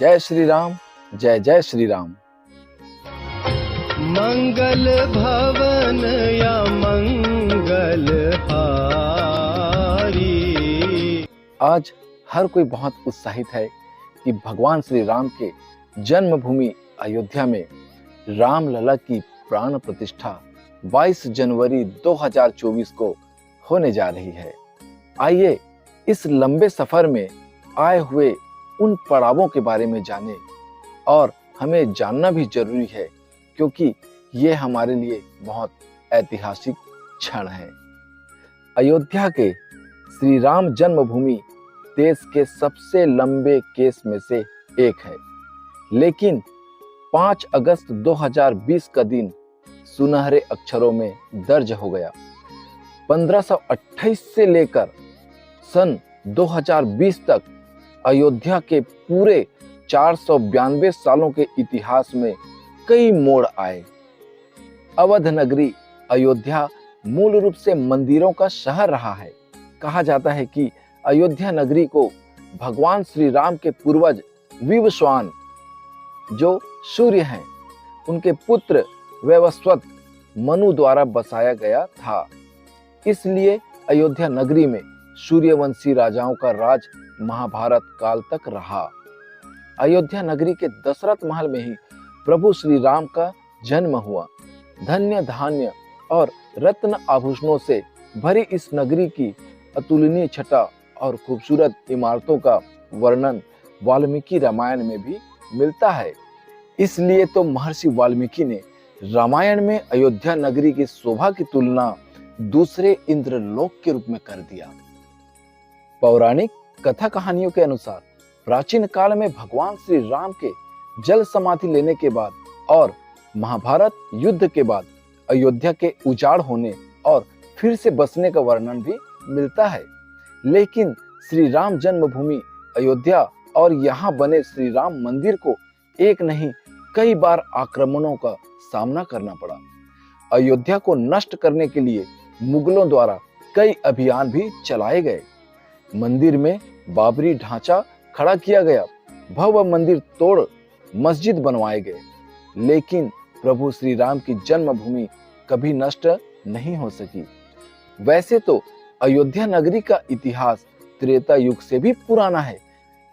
जय श्री राम, जय जय श्री राम। मंगल भवन या मंगल हारी। आज हर कोई बहुत उत्साहित है कि भगवान श्री राम के जन्मभूमि अयोध्या में रामलला की प्राण प्रतिष्ठा 22 जनवरी 2024 को होने जा रही है। आइए इस लंबे सफर में आए हुए उन पड़ावों के बारे में जानें, और हमें जानना भी जरूरी है क्योंकि ये हमारे लिए बहुत ऐतिहासिक क्षण है। अयोध्या के श्री राम जन्मभूमि देश के सबसे लंबे केस में से एक है, लेकिन 5 अगस्त 2020 का दिन सुनहरे अक्षरों में दर्ज हो गया। 1528 से लेकर सन 2020 तक अयोध्या के पूरे 492 सालों के इतिहास में कई मोड़ आए। अवध नगरी अयोध्या मूल रूप से मंदिरों का शहर रहा है। कहा जाता है कि अयोध्या नगरी को भगवान श्री राम के पूर्वज विवस्वान, जो सूर्य हैं, उनके पुत्र वैवस्वत मनु द्वारा बसाया गया था। इसलिए अयोध्या नगरी में सूर्यवंशी राजाओं का राज महाभारत काल तक रहा। अयोध्या नगरी के दशरथ महल में ही प्रभु श्री राम का जन्म हुआ। धन्य धान्य और रत्न आभूषणों से भरी इस नगरी की अतुलनीय छटा और खूबसूरत इमारतों का वर्णन वाल्मीकि रामायण में भी मिलता है। इसलिए तो महर्षि वाल्मीकि ने रामायण में अयोध्या नगरी की शोभा की तुलना दूसरे इंद्रलोक के रूप में कर दिया। पौराणिक कथा कहानियों के अनुसार प्राचीन काल में भगवान श्री राम के जल समाधि लेने के बाद और महाभारत युद्ध के बाद अयोध्या के उजाड़ होने और फिर से बसने का वर्णन भी मिलता है। लेकिन श्री राम जन्मभूमि अयोध्या और यहाँ बने श्री राम मंदिर को एक नहीं कई बार आक्रमणों का सामना करना पड़ा। अयोध्या को नष्ट करने के लिए मुगलों द्वारा कई अभियान भी चलाए गए। मंदिर में बाबरी ढांचा खड़ा किया गया, भव्य मंदिर तोड़ मस्जिद बनवाए गए, लेकिन प्रभु श्री राम की जन्मभूमि कभी नष्ट नहीं हो सकी। वैसे तो अयोध्या नगरी का इतिहास त्रेता युग से भी पुराना है,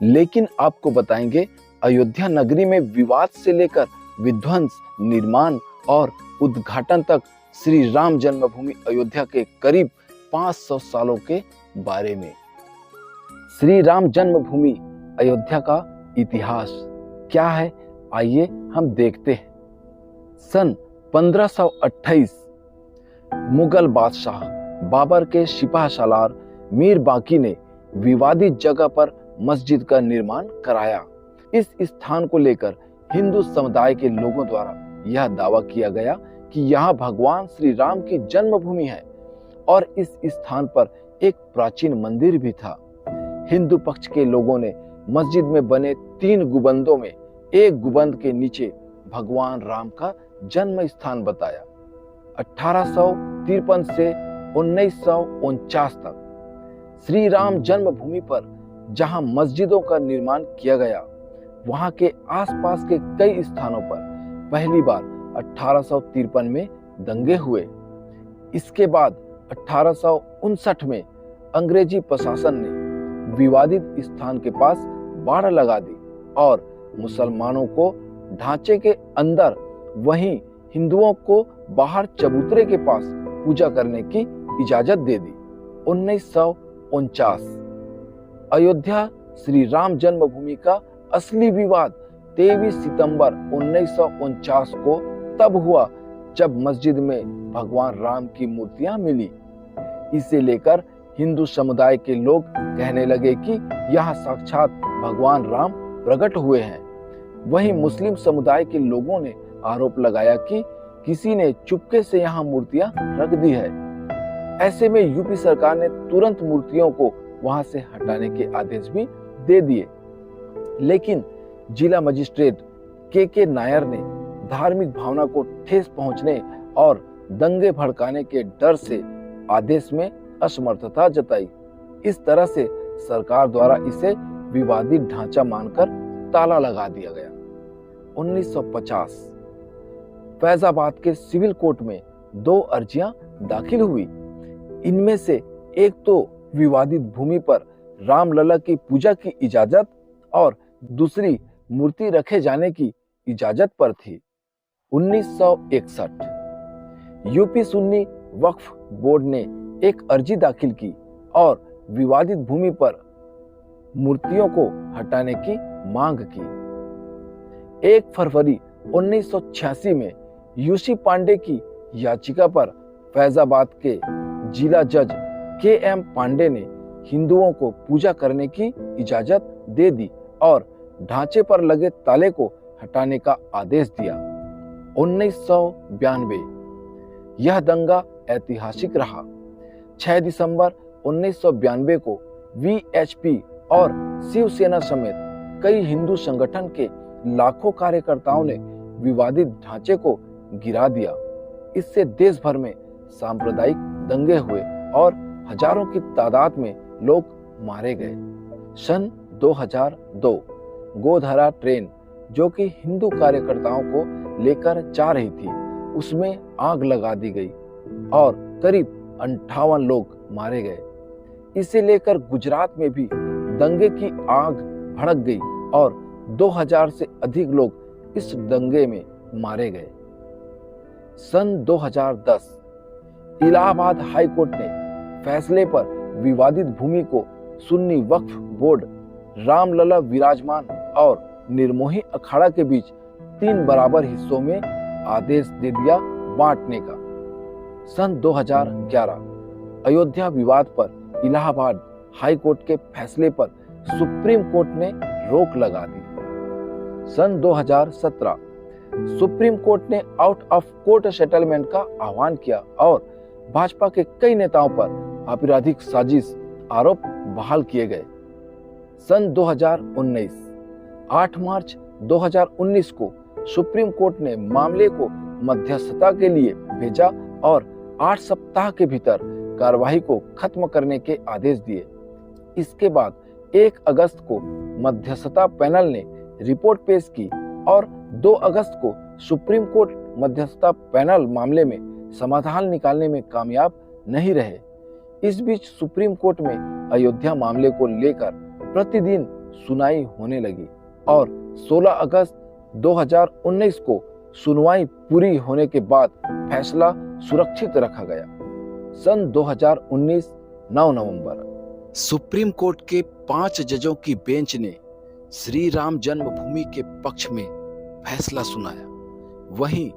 लेकिन आपको बताएंगे अयोध्या नगरी में विवाद से लेकर विध्वंस, निर्माण और उद्घाटन तक श्री राम जन्मभूमि अयोध्या के करीब 500 सालों के बारे में। श्री राम जन्मभूमि अयोध्या का इतिहास क्या है, आइए हम देखते हैं। सन 1528 मुगल बादशाह बाबर के सिपाह सालार मीर बाकी ने विवादित जगह पर मस्जिद का निर्माण कराया। इस स्थान को लेकर हिंदू समुदाय के लोगों द्वारा यह दावा किया गया कि यहाँ भगवान श्री राम की जन्मभूमि है और इस स्थान पर एक प्राचीन मंदिर भी था। हिंदू पक्ष के लोगों ने मस्जिद में बने 3 गुंबदों में एक गुंबद के नीचे भगवान राम का जन्म स्थान बताया। 1853 से 1949 तक श्री राम जन्मभूमि पर जहां मस्जिदों का निर्माण किया गया, वहां के आसपास के कई स्थानों पर पहली बार 1853 में दंगे हुए। इसके बाद 1859 में अंग्रेजी प्रशासन ने विवादित स्थान के पास बाड़ लगा दी और मुसलमानों को ढांचे के अंदर, वहीं हिंदुओं को बाहर चबूतरे के पास पूजा करने की इजाजत दे दी। 1949 अयोध्या श्री राम जन्मभूमि का असली विवाद 23 सितंबर 1949 को तब हुआ जब मस्जिद में भगवान राम की मूर्तियां मिली। इसे लेकर हिंदू समुदाय के लोग कहने लगे कि यहाँ साक्षात भगवान राम प्रकट हुए हैं। वहीं मुस्लिम समुदाय के लोगों ने आरोप लगाया कि किसी ने चुपके से यहाँ मूर्तियां रख दी है। ऐसे में यूपी सरकार ने तुरंत मूर्तियों को वहां से हटाने के आदेश भी दे दिए, लेकिन जिला मजिस्ट्रेट के नायर ने धार्मिक भावना को ठेस पहुंचने और दंगे भड़काने के डर से आदेश में असमर्थता जताई। इस तरह से सरकार द्वारा इसे विवादित ढांचा मानकर ताला लगा दिया गया। 1950 फैजाबाद के सिविल कोर्ट में 2 अर्जियां दाखिल हुई। इनमें से एक तो विवादित भूमि पर रामलला की पूजा की इजाजत और दूसरी मूर्ति रखे जाने की इजाजत पर थी। 1961 यूपी सुन्नी वक्फ बोर्ड ने एक अर्जी दाखिल की और विवादित भूमि पर मूर्तियों को हटाने की मांग की। 1 फरवरी 1986 में यूसी पांडे की याचिका पर फैजाबाद के जिला जज के.एम. पांडे ने हिंदुओं को पूजा करने की इजाजत दे दी और ढांचे पर लगे ताले को हटाने का आदेश दिया। 1992 यह दंगा ऐतिहासिक रहा। 6 दिसंबर 1992 को वीएचपी और शिवसेना समेत कई हिंदू संगठन के लाखों कार्यकर्ताओं ने विवादित ढांचे को गिरा दिया। इससे देश भर में सांप्रदायिक दंगे हुए और हजारों की तादाद में लोग मारे गए। सन 2002 गोधरा ट्रेन जो कि हिंदू कार्यकर्ताओं को लेकर जा रही थी, उसमें आग लगा दी गई और करीब 58 लोग मारे गए। इसे लेकर गुजरात में भी दंगे की आग भड़क गई और 2000 से अधिक लोग इस दंगे में मारे गए। सन 2010 इलाहाबाद हाई कोर्ट ने फैसले पर विवादित भूमि को सुन्नी वक्फ बोर्ड, रामलला विराजमान और निर्मोही अखाड़ा के बीच 3 बराबर हिस्सों में आदेश दे दिया बांटने का। सन 2011 अयोध्या विवाद पर इलाहाबाद हाई कोर्ट के फैसले पर सुप्रीम कोर्ट ने रोक लगा दी। सन 2017 सुप्रीम कोर्ट ने आउट ऑफ कोर्ट सेटलमेंट का आह्वान किया और भाजपा के कई नेताओं पर आपराधिक साजिश आरोप बहाल किए गए। सन 2019 8 मार्च 2019 को सुप्रीम कोर्ट ने मामले को मध्यस्थता के लिए भेजा और 8 सप्ताह के भीतर कार्रवाई को खत्म करने के आदेश दिए। इसके बाद 1 अगस्त को मध्यस्थता पैनल ने रिपोर्ट पेश की और 2 अगस्त को सुप्रीम कोर्ट मध्यस्थता पैनल मामले में समाधान निकालने में कामयाब नहीं रहे। इस बीच सुप्रीम कोर्ट में अयोध्या मामले को लेकर प्रतिदिन सुनवाई होने लगी और 16 अगस्त 2019 को सुनवाई पूरी होने के बाद फैसला सुरक्षित रखा गया। सन 2019 9 नवंबर सुप्रीम कोर्ट के 5 जजों की बेंच ने श्री राम जन्मभूमि के पक्ष में फैसला सुनाया। वहीं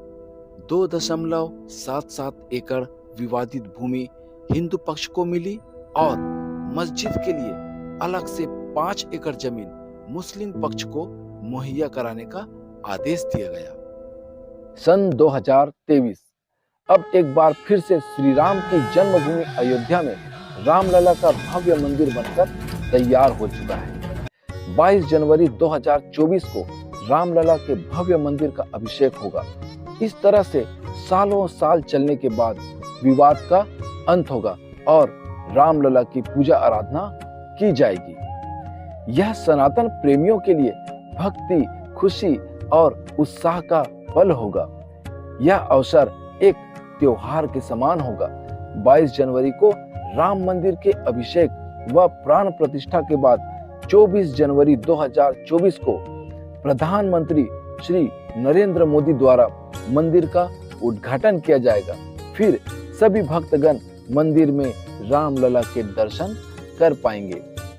2.77 एकड़ विवादित भूमि हिंदू पक्ष को मिली और मस्जिद के लिए अलग से 5 एकड़ जमीन मुस्लिम पक्ष को मुहैया कराने का आदेश दिया गया। सन 2023 अब एक बार फिर से श्री राम की जन्मभूमि अयोध्या में रामलला का भव्य मंदिर बनकर तैयार हो चुका है। 22 जनवरी 2024 को रामलला के भव्य मंदिर का अभिषेक होगा। इस तरह से सालों साल चलने के बाद विवाद का अंत होगा और रामलला की पूजा आराधना की जाएगी। यह सनातन प्रेमियों के लिए भक्ति, खुशी और उत्साह का पल होगा। यह अवसर एक त्योहार के समान होगा। 22 जनवरी को राम मंदिर के अभिषेक व प्राण प्रतिष्ठा के बाद 24 जनवरी 2024 को प्रधानमंत्री श्री नरेंद्र मोदी द्वारा मंदिर का उद्घाटन किया जाएगा। फिर सभी भक्तगण मंदिर में रामलला के दर्शन कर पाएंगे।